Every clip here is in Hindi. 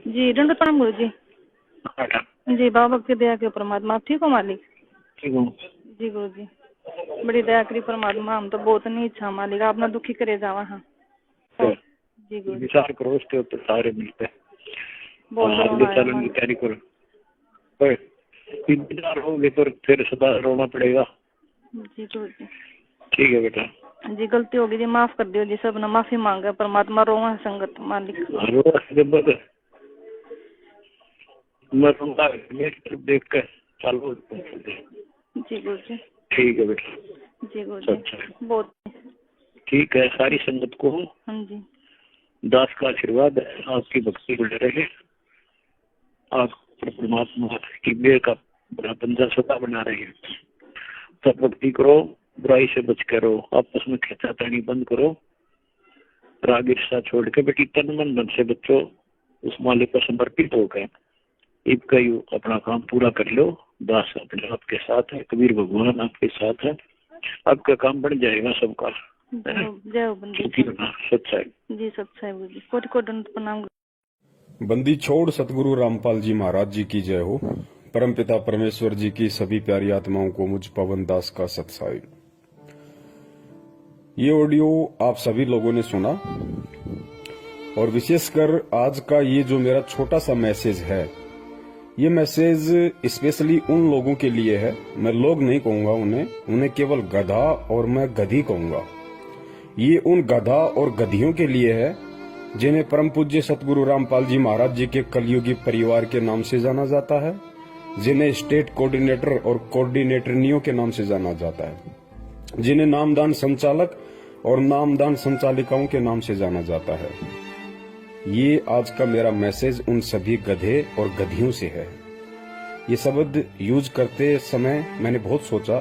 जी दंड प्रणाम गुरु जी। हाँ, जी बाबा भक्ति दया के परमात्मा, आप ठीक हो मालिक? ठीक हूँ। जी गुरु जी, बड़ी दया करी परमात्मा, हम तो बहुत नहीं इच्छा मालिक, आप ना दुखी करे जावा। हाँ जी गुरु जी, विचार करो उसके ऊपर सारे मिलते हैं। बोल आगे रहा है चलने की तैयारी करो। पर इंतजार होगे तो फिर सदा रोना पड़ेगा। जी गुरु जी। ठीक है बेटा। जी गलती होगी जी, माफ कर दियो जी, सब ना माफी मांगे परमात्मा, रोवा संगत मालिक। रोज मैं रोना देख कर चालू। जी गुरु जी। ठीक है बेटा। जी गुरु जी। अच्छा बहुत ठीक है। सारी संगत को हाँ जी दास का आशीर्वाद है, आपकी भक्ति बढ़ रहे, आप परमात्मा की मेहर का बड़ा बंधा सदा बना रहे हैं। सब भक्ति करो, बुराई से बच करो, आपस में खींचातानी बंद करो, राग ईर्ष्या छोड़ के बेटी तन मन धन से बच्चों उस मालिक को समर्पित होकर इनका यू अपना काम पूरा कर लो। दास अपने आपके साथ है, कबीर भगवान आपके साथ है, आपका काम बढ़ जाएगा सबका। जय हो बंदी सच्चाई। जी सच्चाई गुरु जी, कोटि कोटि दंड प्रणाम। बंदी छोड़ सतगुरु रामपाल जी महाराज जी की जय हो। परमपिता परमेश्वर जी की सभी प्यारी आत्माओं को मुझ पवन दास का सत्साई। ये ऑडियो आप सभी लोगों ने सुना और विशेषकर आज का ये जो मेरा छोटा सा मैसेज है, ये मैसेज स्पेशली उन लोगों के लिए है। मैं लोग नहीं कहूंगा उन्हें केवल गधा और मैं गधी कहूंगा। ये उन गधा और गधियों के लिए है जिन्हें परम पूज्य सतगुरु रामपाल जी महाराज जी के कलयुगी परिवार के नाम से जाना जाता है, जिन्हें स्टेट कोऑर्डिनेटर और कोऑर्डिनेटरनियों के नाम से जाना जाता है, जिन्हें नामदान संचालक और नामदान संचालिकाओं के नाम से जाना जाता है। ये आज का मेरा मैसेज उन सभी गधे और गधियों से है। ये शब्द यूज करते समय मैंने बहुत सोचा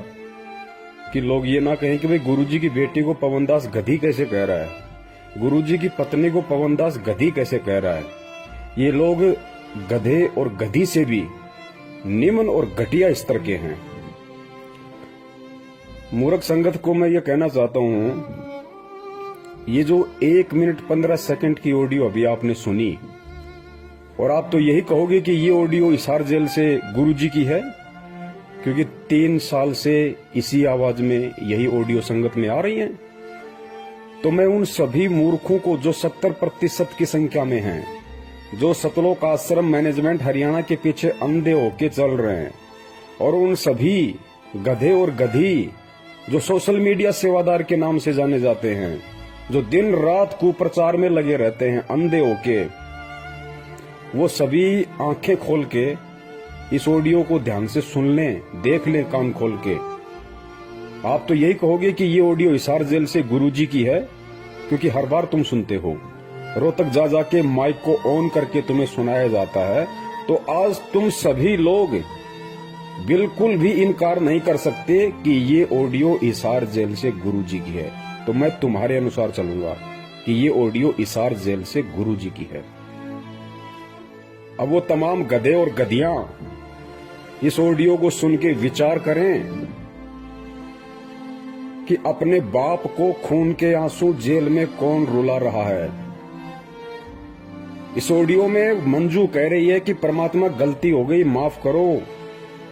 कि लोग ये ना कहें कि भाई गुरुजी की बेटी को पवनदास गधी कैसे कह रहा है, गुरुजी की पत्नी को पवनदास गधी कैसे कह रहा है। ये लोग गधे और गधी से भी निम्न और घटिया स्तर के हैं। मूर्ख संगत को मैं ये कहना चाहता हूं, ये जो 1 मिनट 15 सेकंड की ऑडियो अभी आपने सुनी और आप तो यही कहोगे कि ये ऑडियो हिसार जेल से गुरुजी की है, क्योंकि 3 साल से इसी आवाज में यही ऑडियो संगत में आ रही है। तो मैं उन सभी मूर्खों को जो 70% की संख्या में हैं, जो सतलोक आश्रम मैनेजमेंट हरियाणा के पीछे अंधे होके चल रहे हैं, और उन सभी गधे और गधी जो सोशल मीडिया सेवादार के नाम से जाने जाते हैं, जो दिन रात कुप्रचार में लगे रहते हैं अंधे होके, वो सभी आंखें खोल के इस ऑडियो को ध्यान से सुन लें, देख लें कान खोल के। आप तो यही कहोगे कि ये ऑडियो हिसार जेल से गुरुजी की है, क्योंकि हर बार तुम सुनते हो, रोहतक जा जाके माइक को ऑन करके तुम्हें सुनाया जाता है। तो आज तुम सभी लोग बिल्कुल भी इनकार नहीं कर सकते कि ये ऑडियो हिसार जेल से गुरुजी की है। तो मैं तुम्हारे अनुसार चलूंगा कि ये ऑडियो हिसार जेल से गुरुजी की है। अब वो तमाम गधे और गधियां इस ऑडियो को सुन के विचार करें कि अपने बाप को खून के आंसू जेल में कौन रुला रहा है। इस ऑडियो में मंजू कह रही है कि परमात्मा गलती हो गई, माफ करो,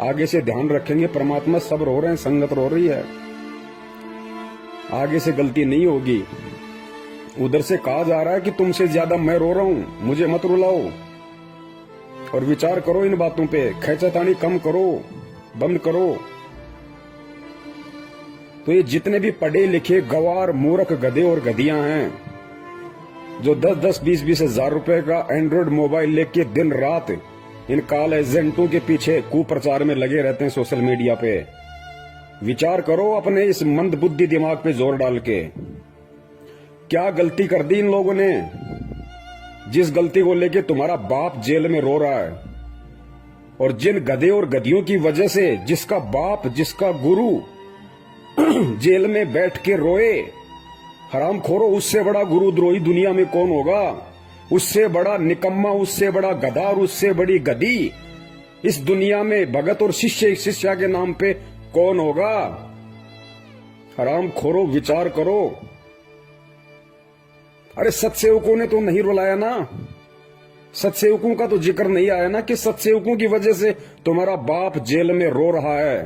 आगे से ध्यान रखेंगे। परमात्मा सब रो रहे हैं, संगत रो रही है, आगे से गलती नहीं होगी। उधर से कहा जा रहा है कि तुमसे ज्यादा मैं रो रहा हूं, मुझे मत रुलाओ। और विचार करो इन बातों पे, खैचातानी कम करो, बंद करो। तो ये जितने भी पढ़े लिखे गवार मूर्ख गधे और गधियां हैं, जो 10-10, 20-20 हजार रुपए का एंड्रॉइड मोबाइल लेके दिन रात इन काल एजेंटों के पीछे कुप्रचार में लगे रहते हैं सोशल मीडिया पे, विचार करो अपने इस मंद बुद्धि दिमाग पे जोर डाल के, क्या गलती कर दी इन लोगों ने, जिस गलती को लेके तुम्हारा बाप जेल में रो रहा है। और जिन गधे और गधियों की वजह से जिसका बाप, जिसका गुरु जेल में बैठ के रोए, हराम खोरो, उससे बड़ा गुरुद्रोही दुनिया में कौन होगा, उससे बड़ा निकम्मा, उससे बड़ा गधा और उससे बड़ी गधी इस दुनिया में भगत और शिष्या के नाम पे कौन होगा। हराम खोरो, विचार करो। अरे सत्सेवकों ने तो नहीं रुलाया ना, सत्सेवकों का तो जिक्र नहीं आया ना कि सत्सेवकों की वजह से तुम्हारा बाप जेल में रो रहा है।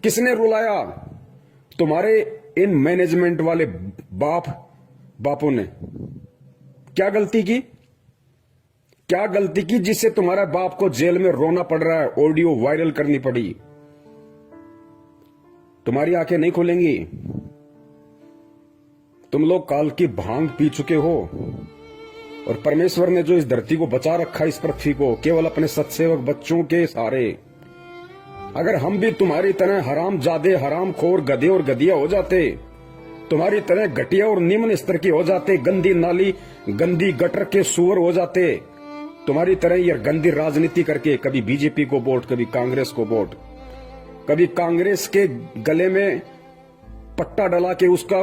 किसने रुलाया? तुम्हारे इन मैनेजमेंट वाले बापों ने। क्या गलती की? क्या गलती की जिससे तुम्हारा बाप को जेल में रोना पड़ रहा है, ऑडियो वायरल करनी पड़ी? तुम्हारी आंखें नहीं खुलेंगी। तुम लोग काल की भांग पी चुके हो और परमेश्वर ने जो इस धरती को बचा रखा, इस पृथ्वी को, केवल अपने सत्सेवक बच्चों के सहारे। अगर हम भी तुम्हारी तरह हरामजादे, हरामखोर, गधे और गधिया हो जाते, तुम्हारी तरह घटिया और निम्न स्तर के हो जाते, गंदी नाली, गंदी गटर के सुअर हो जाते, तुम्हारी तरह ये गंदी राजनीति करके कभी बीजेपी को वोट, कभी कांग्रेस को वोट, कभी कांग्रेस के गले में पट्टा डला के उसका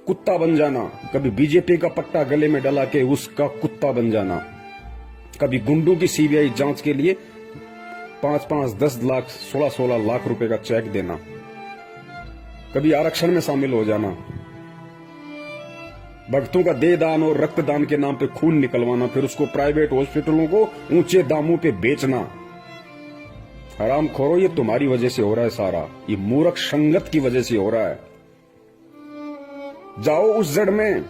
कुत्ता बन जाना, कभी बीजेपी का पट्टा गले में डला के उसका कुत्ता बन जाना, कभी गुंडों की सीबीआई जांच के लिए 5-5, 10 लाख, 16-16 लाख रुपए का चेक देना, कभी आरक्षण में शामिल हो जाना, भक्तों का देह दान और रक्तदान के नाम पे खून निकलवाना, फिर उसको प्राइवेट हॉस्पिटलों को ऊंचे दामों पे बेचना। हराम खोरो, ये तुम्हारी वजह से हो रहा है सारा। ये मूर्ख संगत की वजह से हो रहा है। जाओ उस जड़ में,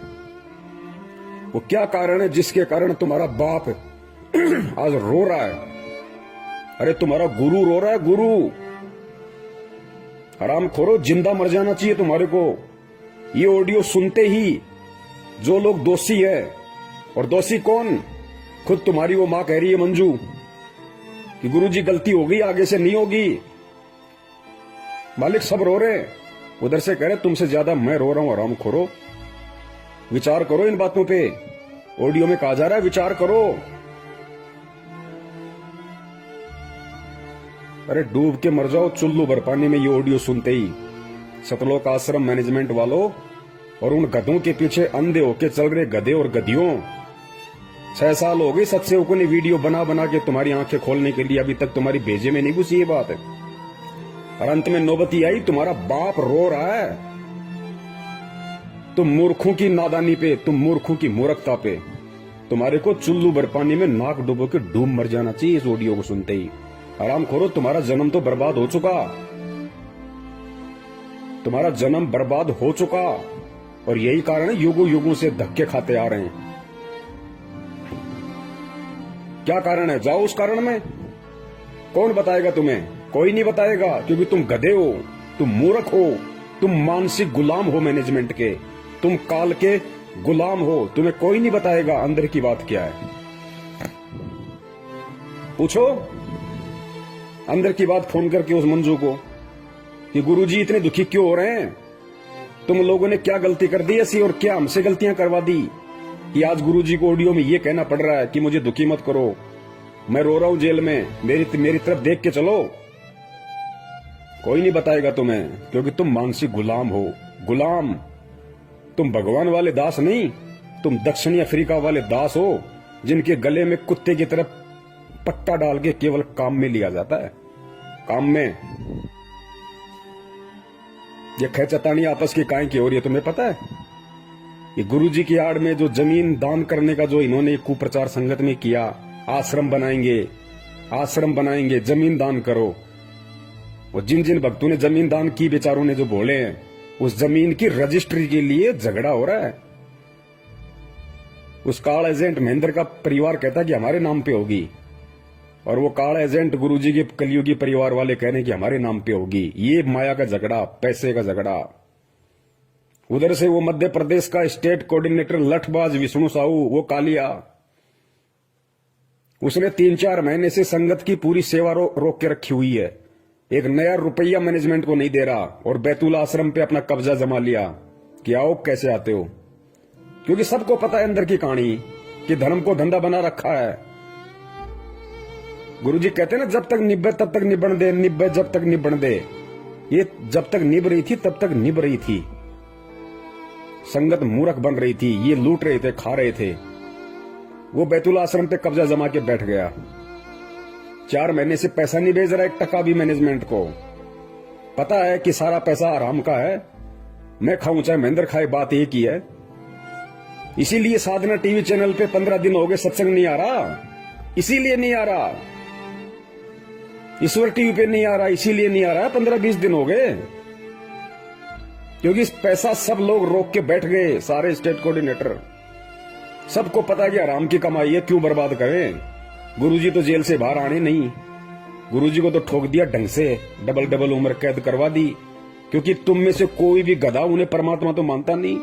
वो क्या कारण है जिसके कारण तुम्हारा बाप आज रो रहा है? अरे तुम्हारा गुरु रो रहा है, गुरु। हराम खोरो, जिंदा मर जाना चाहिए तुम्हारे को। ये ऑडियो सुनते ही जो लोग दोषी है, और दोषी कौन? खुद तुम्हारी वो मां कह रही है, मंजू, कि गुरुजी गलती हो गई, आगे से नहीं होगी। मालिक सब रो रहे, उधर से कह रहे तुमसे ज्यादा मैं रो रहा हूं। हराम खोरो, विचार करो इन बातों पे। ऑडियो में कहा जा रहा है विचार करो। अरे डूब के मर जाओ चुल्लू भर पानी में ये ऑडियो सुनते ही। सतलोक आश्रम मैनेजमेंट वालों और उन गधों के पीछे अंधे होके चल रहे गधे और गधियों, 6 साल हो गए सत्सेवकों ने वीडियो बना बना के तुम्हारी आंखें खोलने के लिए, अभी तक तुम्हारी भेजे में नहीं घुसी ये बात है। और अंत में नौबती आई, तुम्हारा बाप रो रहा है। तुम मूर्खों की नादानी पे, तुम मूर्खों की मूर्खता पे, तुम्हारे को चुल्लू भर पानी में नाक डुबो के डूब मर जाना चाहिए इस ऑडियो को सुनते ही। आराम करो, तुम्हारा जन्म तो बर्बाद हो चुका, तुम्हारा जन्म बर्बाद हो चुका। और यही कारण है युगों युगों से धक्के खाते आ रहे हैं। क्या कारण है? जाओ उस कारण में। कौन बताएगा तुम्हें? कोई नहीं बताएगा, क्योंकि तुम गधे हो, तुम मूर्ख हो, तुम मानसिक गुलाम हो मैनेजमेंट के, तुम काल के गुलाम हो। तुम्हें कोई नहीं बताएगा अंदर की बात क्या है। पूछो अंदर की बात फोन करके उस मंजू को कि गुरुजी इतने दुखी क्यों हो रहे हैं, तुम लोगों ने क्या गलती कर दी ऐसी, और क्या हमसे गलतियां करवा दी कि आज गुरुजी को ऑडियो में ये कहना पड़ रहा है कि मुझे दुखी मत करो, मैं रो रहा हूं जेल में, मेरी तरफ देख के चलो। कोई नहीं बताएगा तुम्हें, क्योंकि तुम मानसिक गुलाम हो। गुलाम तुम भगवान वाले दास नहीं, तुम दक्षिणी अफ्रीका वाले दास हो, जिनके गले में कुत्ते की तरफ पट्टा डाल के केवल काम में लिया जाता है। काम में ये खैचतानी आपस की काहे की हो रही है तुम्हें पता है? ये गुरुजी की आड़ में जो जमीन दान करने का जो इन्होंने कुप्रचार संगत में किया, आश्रम बनाएंगे, जमीन दान करो। और जिन जिन भक्तों ने जमीन दान की, बेचारों ने जो बोले हैं, उस जमीन की रजिस्ट्री के लिए झगड़ा हो रहा है। उस काल एजेंट महेंद्र का परिवार कहता है कि हमारे नाम पे होगी, और वो काल एजेंट गुरुजी के कलयुगी परिवार वाले कह रहे हैं कि हमारे नाम पे होगी। ये माया का झगड़ा, पैसे का झगड़ा। उधर से वो मध्य प्रदेश का स्टेट कोऑर्डिनेटर लठबाज विष्णु साहू, वो कालिया, उसने 3-4 महीने से संगत की पूरी सेवा रोक के रखी हुई है। एक नया रुपया मैनेजमेंट को नहीं दे रहा, और बैतूल आश्रम पे अपना कब्जा जमा लिया कि आओ कैसे आते हो, क्योंकि सबको पता है अंदर की कहानी कि धर्म को धंधा बना रखा है। गुरुजी कहते हैं ना, जब तक निब्बे तब तक निबण दे, निब्बे जब तक निबण दे। ये जब तक निभ रही थी तब तक निभ रही थी। संगत मूर्ख बन रही थी, ये लूट रहे थे, खा रहे थे। वो बैतूल आश्रम पे कब्जा जमा के बैठ गया। 4 महीने से पैसा नहीं भेज रहा, 1 टका भी मैनेजमेंट को। पता है कि सारा पैसा आराम का है, मैं खाऊं चाहे महेंद्र खाए, बात एक ही है। इसीलिए साधना टीवी चैनल पे 15 दिन हो गए सत्संग नहीं आ रहा, इसीलिए नहीं आ रहा। ईश्वर टीवी पे नहीं आ रहा, इसीलिए नहीं आ रहा। 15-20 दिन हो गए, क्योंकि पैसा सब लोग रोक के बैठ गए, सारे स्टेट कोऑर्डिनेटर। सबको पता है कि आराम की कमाई है, क्यों बर्बाद करें। गुरुजी तो जेल से बाहर आने नहीं, गुरुजी को तो ठोक दिया ढंग से, डबल उम्र कैद करवा दी। क्योंकि तुम में से कोई भी गधा उन्हें परमात्मा तो मानता नहीं,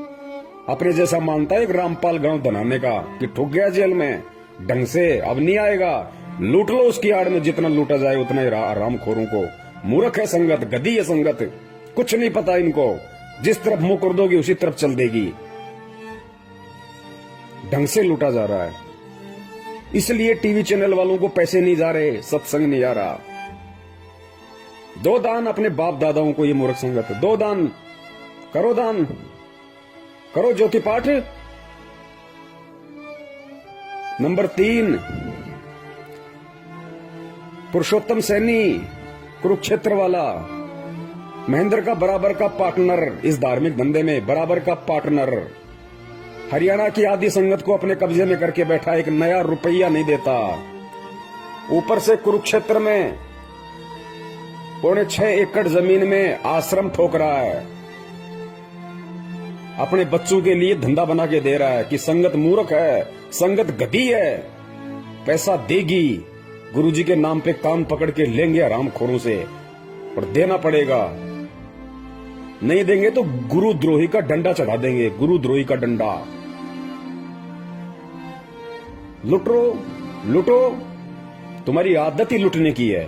अपने जैसा मानता है एक रामपाल गांव धनाने का, कि ठुक गया जेल में ढंग से, अब नहीं आएगा। लूट लो उसकी आड़ में, जितना लूटा जाए उतना ही आरामखोरों को। मूर्ख है संगत, गधी है संगत, कुछ नहीं पता इनको। जिस तरफ मुंह कर दोगे उसी तरफ चल देगी। ढंग से लूटा जा रहा है, इसलिए टीवी चैनल वालों को पैसे नहीं जा रहे, सत्संग नहीं आ रहा। दो दान अपने बाप दादाओं को, ये मूर्ख संगत। दो दान करो, दान करो, ज्योति पाठ। नंबर 3, पुरुषोत्तम सैनी कुरुक्षेत्र वाला, महेंद्र का बराबर का पार्टनर इस धार्मिक धंधे में, बराबर का पार्टनर। हरियाणा की आदि संगत को अपने कब्जे में करके बैठा, एक नया रुपया नहीं देता। ऊपर से कुरुक्षेत्र में 6.25 एकड़ जमीन में आश्रम ठोक रहा है, अपने बच्चों के लिए धंधा बना के दे रहा है। कि संगत मूर्ख है, संगत गधी है, पैसा देगी, गुरुजी के नाम पे कान पकड़ के लेंगे हरामखोरों से, और देना पड़ेगा। नहीं देंगे तो गुरुद्रोही का डंडा चढ़ा देंगे, गुरुद्रोही का डंडा। लुटो लुटो, तुम्हारी आदत ही लुटने की है।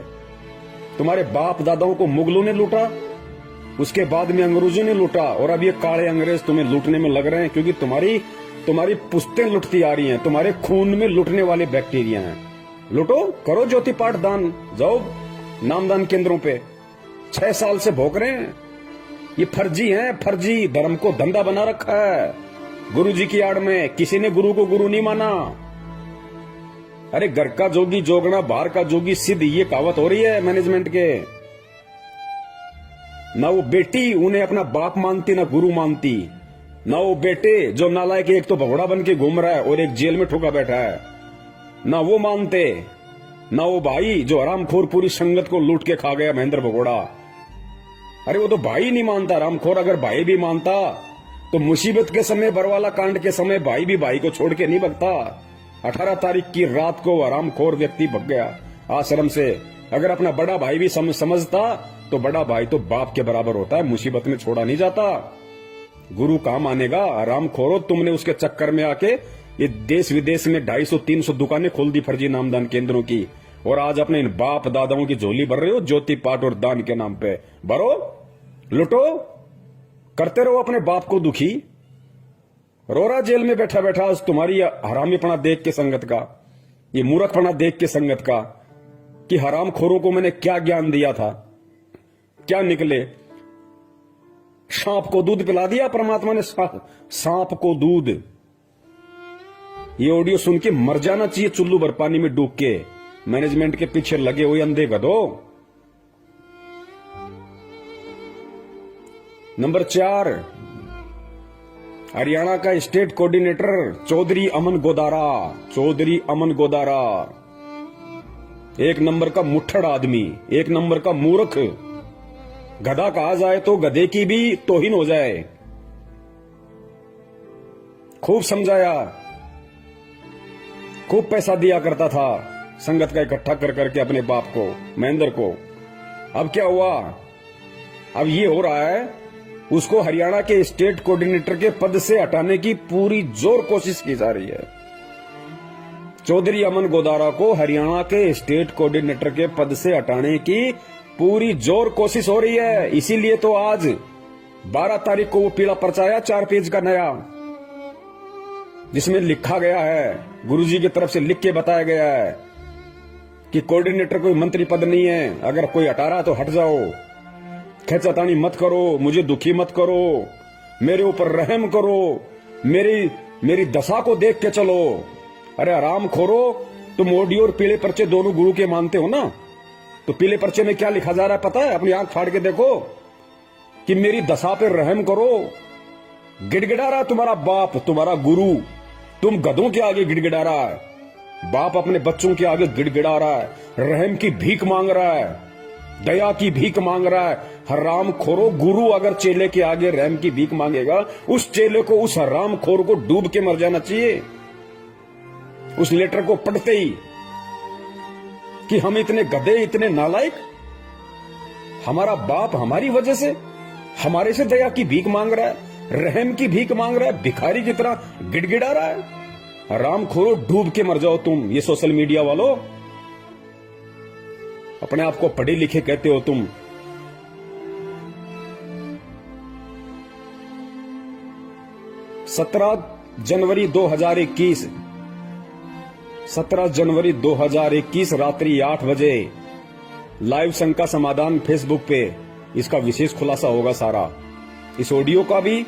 तुम्हारे बाप दादाओं को मुगलों ने लूटा, उसके बाद में अंग्रेजों ने लूटा, और अब ये काले अंग्रेज तुम्हें लूटने में लग रहे हैं, क्योंकि तुम्हारी पुश्तें लुटती आ रही हैं, तुम्हारे खून में लुटने वाले बैक्टीरिया हैं। लुटो, करो ज्योति पाठ दान, जाओ नामदान केंद्रों पे। 6 साल से भोग रहे हैं, ये फर्जी हैं, फर्जी। धर्म को धंधा बना रखा है गुरुजी की आड़ में। किसी ने गुरु को गुरु नहीं माना। अरे घर का जोगी जोगना, बाहर का जोगी सिद्ध, ये कहावत हो रही है मैनेजमेंट के। ना वो बेटी उन्हें अपना बाप मानती, ना गुरु मानती। ना वो बेटे जो नालायक, एक तो भगोड़ा बन के घूम रहा है और एक जेल में ठुका बैठा है, ना वो मानते। ना वो भाई जो हरामखोर पूरी संगत को लूट के खा गया, महेंद्र भगोड़ा। अरे वो तो भाई नहीं मानता, हरामखोर। अगर भाई भी मानता तो मुसीबत के समय, बरवाला कांड के समय, भाई भी भाई को छोड़ के नहीं भगता। 18 तारीख की रात को हरामखोर व्यक्ति भग गया आश्रम से। अगर अपना बड़ा भाई भी समझता तो बड़ा भाई तो बाप के बराबर होता है, मुसीबत में छोड़ा नहीं जाता। गुरु कहां मानेगा? हरामखोरो, तुमने उसके चक्कर में आके ये देश विदेश में 250-300 दुकानें खोल दी फर्जी नामदान केंद्रों की, और आज अपने इन बाप दादाओं की झोली भर रहे हो ज्योति पाठ और दान के नाम पे। भरो, लुटो, करते रहो अपने बाप को दुखी। रोरा जेल में बैठा बैठा आज तुम्हारी हरामीपना देख के संगत का, ये मूर्खपना देख के संगत का, कि हरामखोरों को मैंने क्या ज्ञान दिया था, क्या निकले। सांप को दूध पिला दिया परमात्मा ने, सांप को दूध। ये ऑडियो सुन के मर जाना चाहिए चुल्लू भर पानी में डूब के, मैनेजमेंट के पीछे लगे हुए अंधे गधो। नंबर 4, हरियाणा का स्टेट कोऑर्डिनेटर चौधरी अमन गोदारा। चौधरी अमन गोदारा एक नंबर का मुट्ठड़ आदमी, एक नंबर का मूर्ख। गधा कहा जाए तो गधे की भी तौहीन हो जाए। खूब समझाया, खूब पैसा दिया करता था संगत का इकट्ठा कर करके अपने बाप को, महेंद्र को। अब क्या हुआ? अब ये हो रहा है, उसको हरियाणा के स्टेट कोऑर्डिनेटर के पद से हटाने की पूरी जोर कोशिश की जा रही है। चौधरी अमन गोदारा को हरियाणा के स्टेट कोऑर्डिनेटर के पद से हटाने की पूरी जोर कोशिश हो रही है। इसीलिए तो आज 12 तारीख को वो पीला पर्चा आया 4 पेज का नया, जिसमें लिखा गया है, गुरुजी की तरफ से लिख के बताया गया है कि कोऑर्डिनेटर कोई मंत्री पद नहीं है, अगर कोई हटा रहा तो हट जाओ, खेचातानी मत करो, मुझे दुखी मत करो, मेरे ऊपर रहम करो, मेरी दशा को देख के चलो। अरे आराम खोरो, तुम ऑडियो और पीले पर्चे दोनों गुरु के मानते हो ना, तो पीले पर्चे में क्या लिखा जा रहा है पता है? अपनी आंख फाड़ के देखो कि मेरी दशा पे रहम करो, गिड़गिड़ा रहा तुम्हारा बाप, तुम्हारा गुरु, तुम गधों के आगे गिड़गिड़ा रहा है। बाप अपने बच्चों के आगे गिड़गिड़ा रहा है, रहम की भीख मांग रहा है, दया की भीख मांग रहा है। हराम खोरो, गुरु अगर चेले के आगे रहम की भीख मांगेगा, उस चेले को, उस हराम खोर को डूब के मर जाना चाहिए उस लेटर को पढ़ते ही, कि हम इतने गधे, इतने नालायक। हमारा बाप हमारी वजह से, हमारे से दया की भीख मांग रहा है, रहम की भीख मांग रहा है, भिखारी की तरह गिड़गिड़ा रहा है। हराम खोरो, डूब के मर जाओ तुम। ये सोशल मीडिया वालों, अपने आप को पढ़े लिखे कहते हो तुम। जनवरी 2021 17 जनवरी 2021 रात्रि 8 बजे लाइव शंका समाधान फेसबुक पे इसका विशेष खुलासा होगा सारा, इस ऑडियो का भी,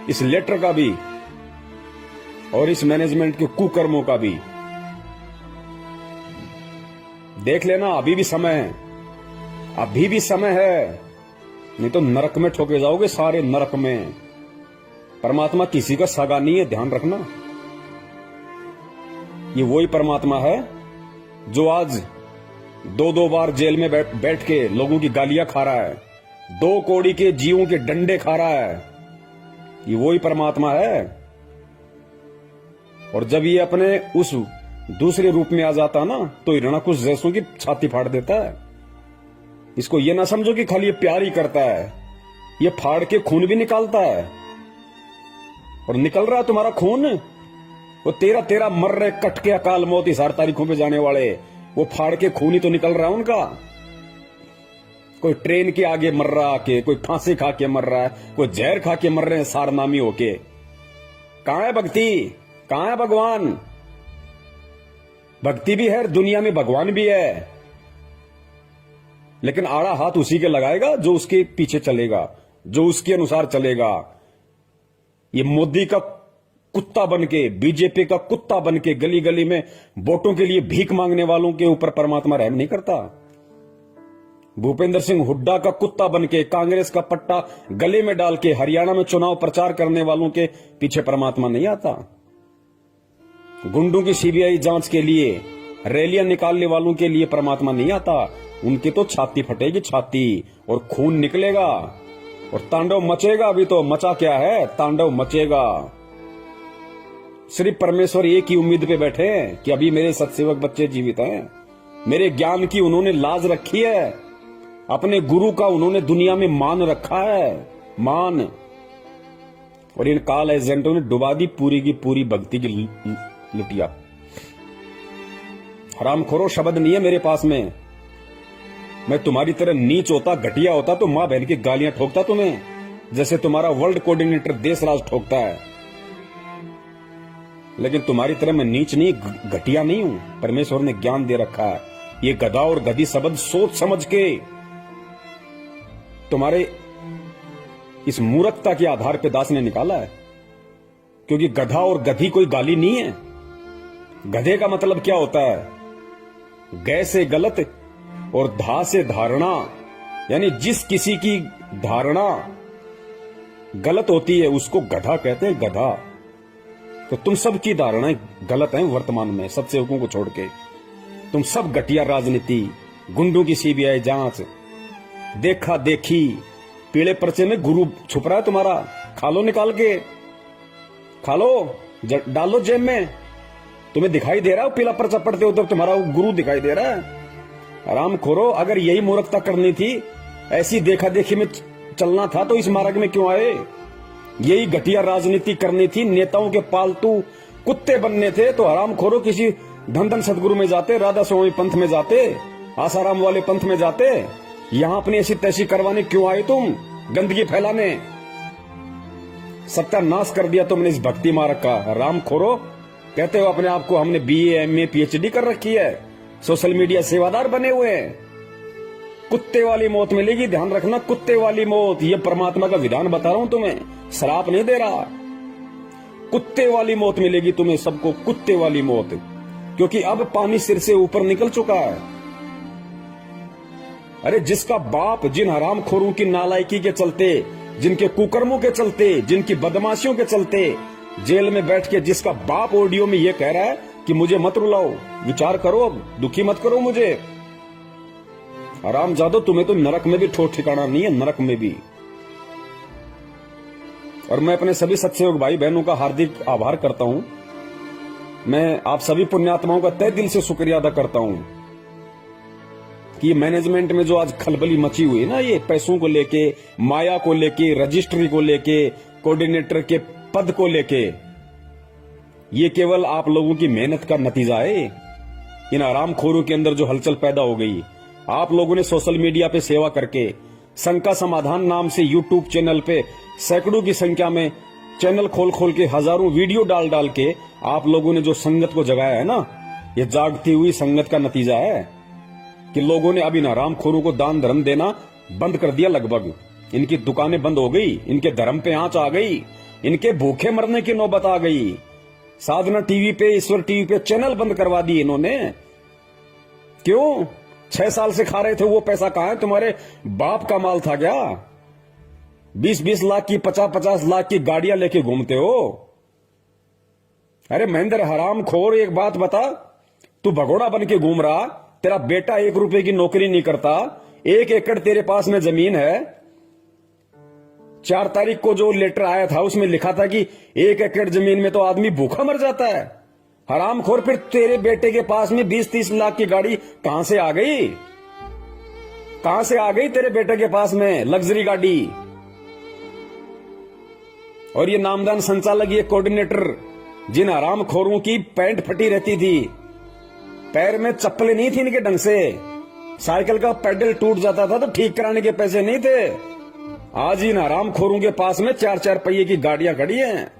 इस लेटर का भी और इस मैनेजमेंट के कुकर्मों का भी। देख लेना, अभी भी समय है, अभी भी समय है, नहीं तो नरक में ठोके जाओगे, सारे नरक में। परमात्मा किसी का सगा नहीं है, ध्यान रखना। ये वही परमात्मा है जो आज 2-2 बार जेल में बैठ के लोगों की गालियां खा रहा है, 2 कौड़ी के जीवों के डंडे खा रहा है। ये वही परमात्मा है। और जब ये अपने उस दूसरे रूप में आ जाता ना, तो हिरणाकुश जैसों की छाती फाड़ देता है। इसको ये ना समझो कि खाली ये प्यार ही करता है, ये फाड़ के खून भी निकालता है। और निकल रहा तुम्हारा खून, वो 13 मर रहे, कट के अकाल मौत इस 8 तारीखों पे जाने वाले, वो फाड़ के खून ही तो निकल रहा है उनका। कोई ट्रेन के आगे मर रहा आके, कोई फांसी खा के मर रहा है, कोई जहर खा के मर रहे हैं सारनामी होके। कहां है भक्ति, कहां है भगवान? भक्ति भी है, दुनिया में भगवान भी है, लेकिन आड़ा हाथ उसी के लगाएगा जो उसके पीछे चलेगा, जो उसके अनुसार चलेगा। ये मोदी का कुत्ता बनके, बीजेपी का कुत्ता बनके गली गली में वोटों के लिए भीख मांगने वालों के ऊपर परमात्मा रहम नहीं करता। भूपेंद्र सिंह हुड्डा का कुत्ता बनके, कांग्रेस का पट्टा गले में डाल के हरियाणा में चुनाव प्रचार करने वालों के पीछे परमात्मा नहीं आता। गुंडों की सीबीआई जांच के लिए, रैलियां निकालने वालों के लिए परमात्मा नहीं आता। उनकी तो छाती फटेगी, छाती, और खून निकलेगा और तांडव मचेगा। अभी तो मचा क्या है, तांडव मचेगा। सिर्फ परमेश्वर एक ही उम्मीद पे बैठे हैं कि अभी मेरे सत्सेवक बच्चे जीवित हैं, मेरे ज्ञान की उन्होंने लाज रखी है, अपने गुरु का उन्होंने दुनिया में मान रखा है, मान। और इन काल एजेंटों ने डुबा दी पूरी की पूरी भक्ति की लुटिया। हरामखोरो शब्द नहीं है मेरे पास में। मैं तुम्हारी तरह नीच होता, घटिया होता तो मां बहन की गालियां ठोकता तुम्हें, जैसे तुम्हारा वर्ल्ड कोऑर्डिनेटर देशराज ठोकता है। लेकिन तुम्हारी तरह मैं नीच नहीं, घटिया नहीं हूं। परमेश्वर ने ज्ञान दे रखा है। ये गधा और गधी शब्द सोच समझ के तुम्हारे इस मूर्खता के आधार पे दास ने निकाला है, क्योंकि गधा और गधी कोई गाली नहीं है। गधे का मतलब क्या होता है? गै से गलत और धा से धारणा, यानी जिस किसी की धारणा गलत होती है उसको गधा कहते हैं, गधा। तो तुम सब की धारणाएं गलत हैं वर्तमान में, सत्सेवकों को छोड़ के। तुम सब घटिया राजनीति, गुंडों की सीबीआई जांच, देखा देखी, पीले पर्चे में गुरु छुप रहा है तुम्हारा। खा लो, निकाल के खा लो, डालो जेब में। तुम्हें दिखाई दे रहा है पीला पर्चा पढ़ते हो तो तुम्हारा गुरु दिखाई दे रहा है। आराम खोरो, अगर यही मूर्खता करनी थी, ऐसी देखा देखी में चलना था तो इस मार्ग में क्यों आए? यही घटिया राजनीति करनी थी, नेताओं के पालतू कुत्ते बनने थे तो आराम खोरो किसी धन सदगुरु में जाते, राधा स्वामी पंथ में जाते, आसाराम वाले पंथ में जाते। यहां अपनी ऐसी तैसी करवाने क्यों आए तुम? गंदगी फैलाने। सत्यानाश कर दिया तुमने इस भक्ति मार्ग का। राम खोरो, कहते हो अपने आप को हमने BA MA PhD कर रखी है, सोशल मीडिया सेवादार बने हुए हैं। कुत्ते वाली मौत मिलेगी, ध्यान रखना, कुत्ते वाली मौत। ये परमात्मा का विधान बता रहा हूं तुम्हें, श्राप नहीं दे रहा। कुत्ते वाली मौत मिलेगी तुम्हें सबको, कुत्ते वाली मौत, क्योंकि अब पानी सिर से ऊपर निकल चुका है। अरे जिसका बाप जिन हरामखोरों की नालायकी के चलते जिनके कुकर्मों के चलते, जिनकी बदमाशियों के चलते जेल में बैठ के जिसका बाप ऑडियो में ये कह रहा है कि मुझे मत रुलाओ, विचार करो, अब दुखी मत करो मुझे। हरामजादो, तुम्हें तो नरक में भी ठोर ठिकाना नहीं है, नरक में भी। और मैं अपने सभी सत्संग भाई बहनों का हार्दिक आभार करता हूं। मैं आप सभी पुण्यात्माओं का तहे दिल से शुक्रिया अदा करता हूं कि मैनेजमेंट में जो आज खलबली मची हुई है ना, ये पैसों को लेके, माया को लेके, रजिस्ट्री को लेके, कोऑर्डिनेटर के पद को लेके, ये केवल आप लोगों की मेहनत का नतीजा है। इन आरामखोरों के अंदर जो हलचल पैदा हो गई, आप लोगों ने सोशल मीडिया पे सेवा करके, शंका समाधान नाम से यूट्यूब चैनल पे सैकड़ों की संख्या में चैनल खोल खोल के, हजारों वीडियो डाल डाल के आप लोगों ने जो संगत को जगाया है ना, ये जागती हुई संगत का नतीजा है कि लोगों ने अब इन हरामखोरों को दान धर्म देना बंद कर दिया। लगभग इनकी दुकानें बंद हो गई, इनके धर्म पे आंच आ गई, इनके भूखे मरने की नौबत आ गई। साधना टीवी पे, ईश्वर टीवी पे चैनल बंद करवा दिए इन्होंने। क्यों? 6 साल से खा रहे थे, वो पैसा कहां है? तुम्हारे बाप का माल था क्या? 20-20 लाख की, 50-50 लाख की गाड़ियां लेके घूमते हो। अरे महेंद्र हरामखोर, एक बात बता, तू भगोड़ा बन के घूम रहा, तेरा बेटा 1 रुपए की नौकरी नहीं करता, 1 एकड़ तेरे पास में जमीन है। 4 तारीख को जो लेटर आया था उसमें लिखा था कि 1 एकड़ जमीन में तो आदमी भूखा मर जाता है। हरामखोर, फिर तेरे बेटे के पास में 20-30 लाख की गाड़ी कहां से आ गई? कहां से आ गई तेरे बेटे के पास में लग्जरी गाड़ी? और ये नामदान संचालक, ये कोऑर्डिनेटर, जिन हरामखोरों की पैंट फटी रहती थी, पैर में चप्पलें नहीं थी इनके ढंग से, साइकिल का पेडल टूट जाता था तो ठीक कराने के पैसे नहीं थे, आज इन हरामखोरों के पास में 4-4 पहिए की गाड़ियां खड़ी हैं।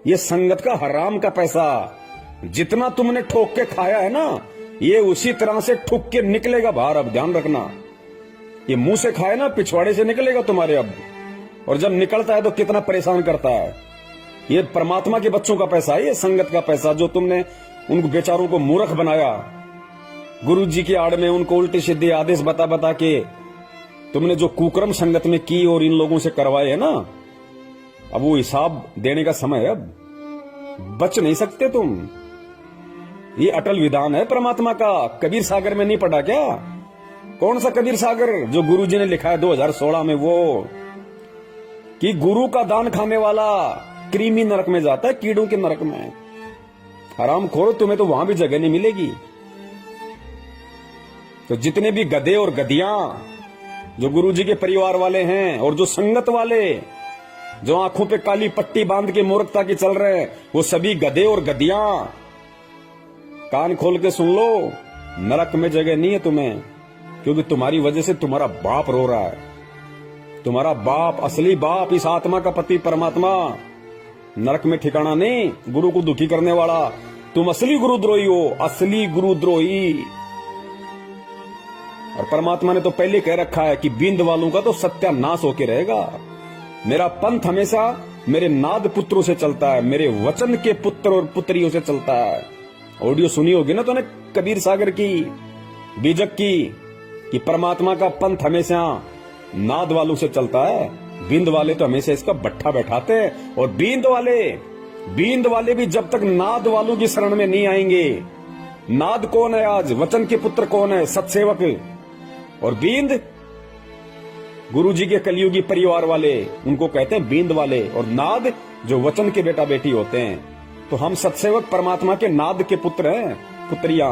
ये संगत का हराम का पैसा जितना तुमने ठोक के खाया है ना, ये उसी तरह से ठुक के निकलेगा बाहर। अब ध्यान रखना, ये मुंह से खाए ना, पिछवाड़े से निकलेगा तुम्हारे अब। और जब निकलता है तो कितना परेशान करता है। ये परमात्मा के बच्चों का पैसा है, ये संगत का पैसा, जो तुमने उनको बेचारों को मूर्ख बनाया। गुरु जी की आड़ में उनको उल्टे सीधे आदेश बता बता के तुमने जो कुकर्म संगत में की और इन लोगों से करवाए है ना, अब वो हिसाब देने का समय है। अब बच नहीं सकते तुम। ये अटल विधान है परमात्मा का। कबीर सागर में नहीं पढ़ा क्या? कौन सा कबीर सागर जो गुरु जी ने लिखा है 2016 में, वो कि गुरु का दान खाने वाला कृमि नरक में जाता है, कीड़ों के नरक में। हरामखोरो, तुम्हें तो वहां भी जगह नहीं मिलेगी। तो जितने भी गधे और गधियां जो गुरु जी के परिवार वाले हैं और जो संगत वाले जो आंखों पे काली पट्टी बांध के मूर्खता की चल रहे हैं, वो सभी गधे और गधियां कान खोल के सुन लो, नरक में जगह नहीं है तुम्हें। क्योंकि तुम्हारी वजह से तुम्हारा बाप रो रहा है। तुम्हारा बाप, असली बाप, इस आत्मा का पति परमात्मा, नरक में ठिकाना नहीं। गुरु को दुखी करने वाला तुम असली गुरुद्रोही हो, असली गुरुद्रोही। और परमात्मा ने तो पहले कह रखा है कि बींद वालों का तो सत्यानाश होके रहेगा। मेरा पंथ हमेशा मेरे नाद पुत्रों से चलता है, मेरे वचन के पुत्र और पुत्रियों से चलता है। ऑडियो सुनी होगी ना तूने कबीर सागर की, बीजक की, कि परमात्मा का पंथ हमेशा नाद वालों से चलता है। बींद वाले तो हमेशा इसका बट्ठा बैठाते हैं। और बींद वाले भी जब तक नाद वालों की शरण में नहीं आएंगे। नाद कौन है आज? वचन के पुत्र कौन है? सत्सेवक। और बींद गुरु जी के कलियुगी परिवार वाले, उनको कहते हैं बींद वाले। और नाद जो वचन के बेटा बेटी होते हैं। तो हम सत्सेवक परमात्मा के नाद के पुत्र हैं, पुत्रियां।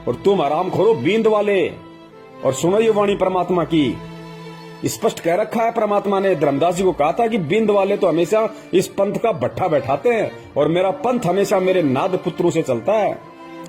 और तुम हरामखोरो बींद वाले। और सुनो ये वाणी परमात्मा की, स्पष्ट कह रखा है परमात्मा ने। धर्मदास जी को कहा था कि बिंद वाले तो हमेशा इस पंथ का भट्ठा बैठाते हैं और मेरा पंथ हमेशा मेरे नाद पुत्रों से चलता है।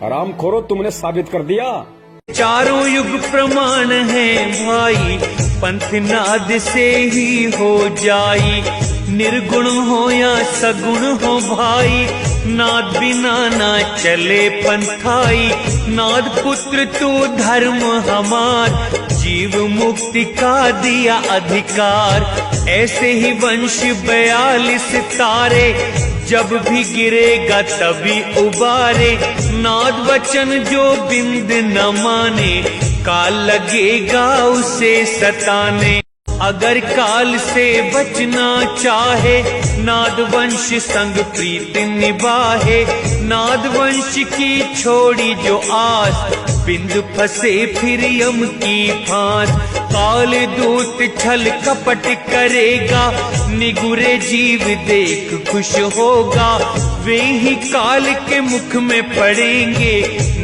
हरामखोरो, तुमने साबित कर दिया। चारों युग प्रमाण है भाई, पंथ नाद से ही हो जाई। निर्गुण हो या सगुण हो भाई, नाद बिना ना चले पंथाई। नाद पुत्र तू धर्म हमार, जीव मुक्ति का दिया अधिकार। ऐसे ही वंश 42 तारे, जब भी गिरेगा तभी उबारे। नाद वचन जो बिंद न माने, काल लगेगा उसे सताने। अगर काल से बचना चाहे, नादवंश संग प्रीत निभाहे। नादवंश की छोड़ी जो आस, बिंद फंसे फिर यम की फांस। काल दूत छल कपट करेगा, निगुरे जीव देख खुश होगा। वे ही काल के मुख में पड़ेंगे,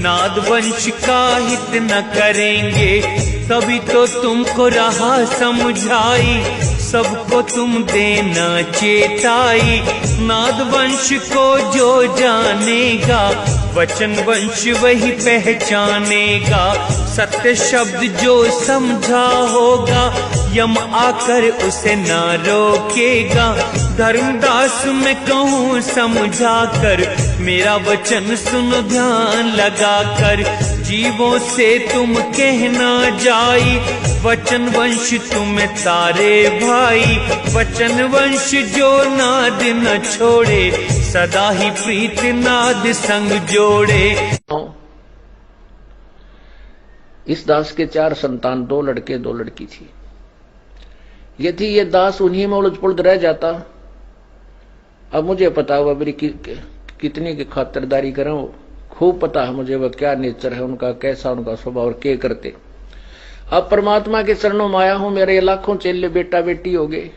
नादवंश का हित न करेंगे। तभी तो तुमको रहा समझाई, सबको तुम देना चेताई। नादवंश को जो जानेगा, वचन वंश वही पहचानेगा। सत्य शब्द जो समझा होगा, यम आकर उसे ना रोकेगा। धर्मदास मैं कहूँ समझा कर, मेरा वचन सुनो ध्यान लगा कर। जीवों से तुम कहना जाई, वचन वंश तुम्हें तारे भाई। वचन वंश जो नाद न छोड़े, सदा ही प्रीत नाद संग जोड़े। इस दास के 4 संतान, 2 लड़के 2 लड़की थी। यदि ये दास उन्हीं में उलझ पुलझ रह जाता, अब मुझे पता हुआ मेरी कितनी की खातिरदारी करूं, खूब पता है मुझे वह क्या नेचर है उनका, कैसा उनका स्वभाव और क्या करते। अब परमात्मा के चरणों में आया हूं, मेरे लाखों चेले बेटा बेटी हो गए।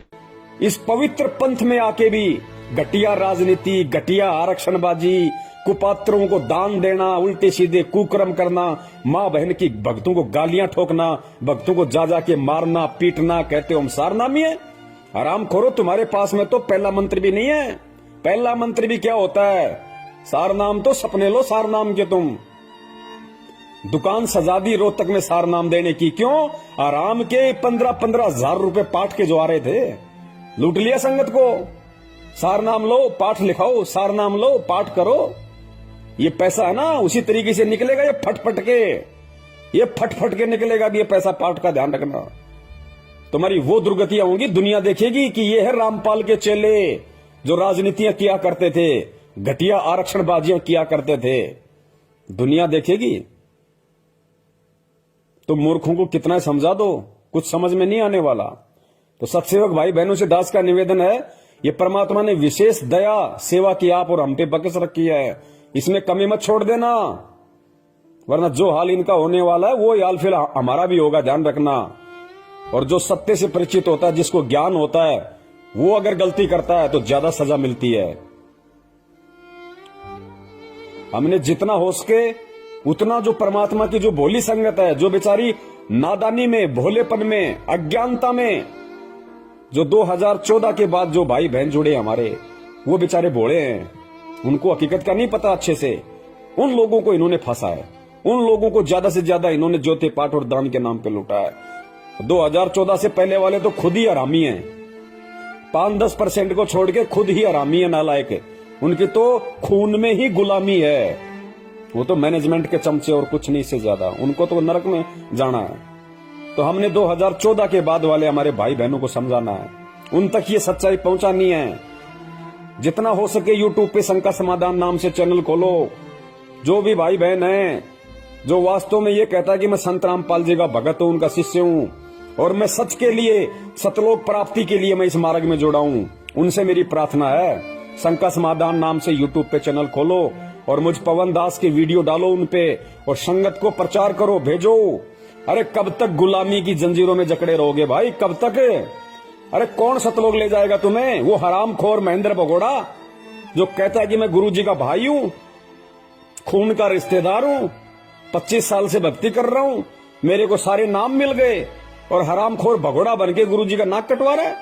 इस पवित्र पंथ में आके भी घटिया राजनीति, घटिया आरक्षणबाजी, कुपात्रों को दान देना, उल्टे सीधे कुकर्म करना, माँ बहन की भक्तों को गालियां ठोकना, भक्तों को जा जा के मारना पीटना, कहते हो हम सारनामी है। आराम करो, तुम्हारे पास में तो पहला मंत्र भी नहीं है। पहला मंत्र भी क्या होता है? सारनाम तो सपने लो सारनाम के तुम। दुकान सजा दी रोहतक में सारनाम देने की, क्यों? आराम के 15-15 हजार रुपए पाठ के जो आ रहे थे, लूट लिया संगत को। सारनाम लो, पाठ लिखाओ, सारनाम लो, पाठ करो। ये पैसा है ना, उसी तरीके से निकलेगा, ये फटफट के निकलेगा भी ये पैसा। पाठ का ध्यान रखना, तुम्हारी वो दुर्गतियां होंगी, दुनिया देखेगी कि ये है रामपाल के चेले जो राजनीतियां किया करते थे, घटिया आरक्षणबाजियां किया करते थे। दुनिया देखेगी। तो मूर्खों को कितना समझा दो, कुछ समझ में नहीं आने वाला। तो सत्सेवक भाई बहनों से दास का निवेदन है, ये परमात्मा ने विशेष दया सेवा की आप और हम पे बकस रखी है, इसमें कमी मत छोड़ देना, वरना जो हाल इनका होने वाला है वो हाल फिर हमारा भी होगा, ध्यान रखना। और जो सत्य से परिचित होता है, जिसको ज्ञान होता है, वो अगर गलती करता है तो ज्यादा सजा मिलती है। हमने जितना हो सके उतना जो परमात्मा की जो भोली संगत है, जो बेचारी नादानी में, भोलेपन में, अज्ञानता में, जो 2014 के बाद जो भाई बहन जुड़े हमारे, वो बेचारे भोले हैं, उनको हकीकत का नहीं पता अच्छे से। उन लोगों को इन्होंने फंसा है, उन लोगों को ज्यादा से ज्यादा इन्होंने ज्योति पाठ और दान के नाम पे लूटा है। 2014 से पहले वाले तो खुद ही हरामी हैं, 5-10% को छोड़ के खुद ही हरामी है, नालायक। उनकी तो खून में ही गुलामी है, वो तो मैनेजमेंट के चमचे और कुछ नहीं से ज्यादा, उनको तो नरक में जाना है। तो हमने 2014 के बाद वाले हमारे भाई बहनों को समझाना है, उन तक ये सच्चाई पहुंचानी है। जितना हो सके यूट्यूब पे शंका समाधान नाम से चैनल खोलो। जो भी भाई बहन है जो वास्तव में ये कहता है कि मैं संत रामपाल जी का भगत हूं, उनका शिष्य हूं, और मैं सच के लिए, सतलोक प्राप्ति के लिए मैं इस मार्ग में जुड़ा हूं, उनसे मेरी प्रार्थना है, शंका समाधान नाम से यूट्यूब पे चैनल खोलो और मुझ पवन दास की वीडियो डालो उन पे, और संगत को प्रचार करो, भेजो। अरे कब तक गुलामी की जंजीरों में जकड़े रहोगे भाई, कब तक? अरे कौन सतलोक ले जाएगा तुम्हें? वो हरामखोर महेंद्र भगोड़ा जो कहता है कि मैं गुरु जी का भाई हूं, खून का रिश्तेदार हूं, 25 साल से भक्ति कर रहा हूं, मेरे को सारे नाम मिल गए, और हरामखोर भगोड़ा बन के गुरु जी का नाक कटवा रहा है।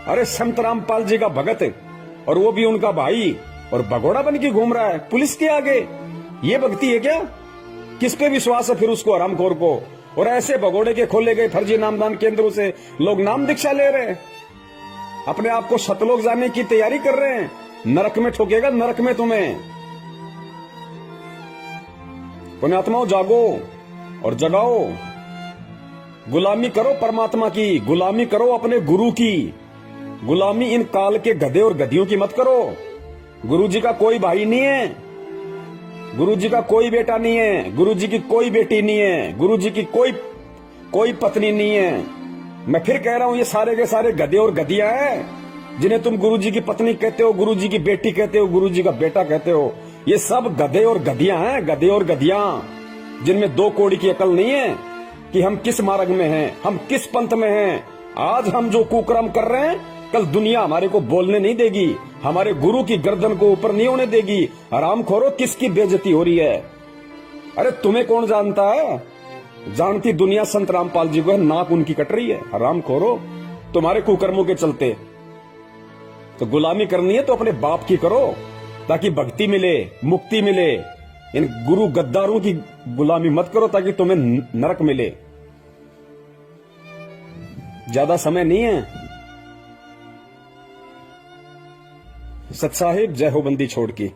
अरे संत रामपाल जी का भगत, और वो भी उनका भाई, और भगोड़ा बन के घूम रहा है पुलिस के आगे। ये भक्ति है क्या? किस पे विश्वास है फिर उसको, हरामखोर को? और ऐसे भगोड़े के खोले गए फर्जी नामदान केंद्रों से लोग नाम दीक्षा ले रहे हैं, अपने आप को सतलोक जाने की तैयारी कर रहे हैं। नरक में ठोकेगा, नरक में तुम्हें। पुण्यात्माओं, जागो और जगाओ, गुलामी करो परमात्मा की, गुलामी करो अपने गुरु की, गुलामी इन काल के गधे और गधियों की मत करो। गुरु जी का कोई भाई नहीं है, गुरु जी का कोई बेटा नहीं है, गुरु जी की कोई बेटी नहीं है, गुरु जी की कोई पत्नी नहीं है। मैं फिर कह रहा हूं, ये सारे के सारे गधे और गधियां हैं, जिन्हें तुम गुरुजी की पत्नी कहते हो, गुरुजी की बेटी कहते हो, गुरुजी का बेटा कहते हो। ये सब गधे और गधियां हैं, गधे और गधियां, जिनमें दो कौड़ी की अकल नहीं है कि हम किस मार्ग में हैं, हम किस पंथ में हैं। आज हम जो कुकर्म कर रहे हैं, कल दुनिया हमारे को बोलने नहीं देगी, हमारे गुरु की गर्दन को ऊपर नहीं होने देगी। हरामखोरो, किसकी बेइज्जती हो रही है? अरे तुम्हें कौन जानता है? जानती दुनिया संत रामपाल जी को है, नाक उनकी कट रही है। हरामखोरो, तुम्हारे कुकर्मों के चलते। तो गुलामी करनी है तो अपने बाप की करो, ताकि भक्ति मिले, मुक्ति मिले। इन गुरु गद्दारों की गुलामी मत करो, ताकि तुम्हें नरक मिले। ज्यादा समय नहीं है। सत साहिब, जय हो बंदी छोड़ की।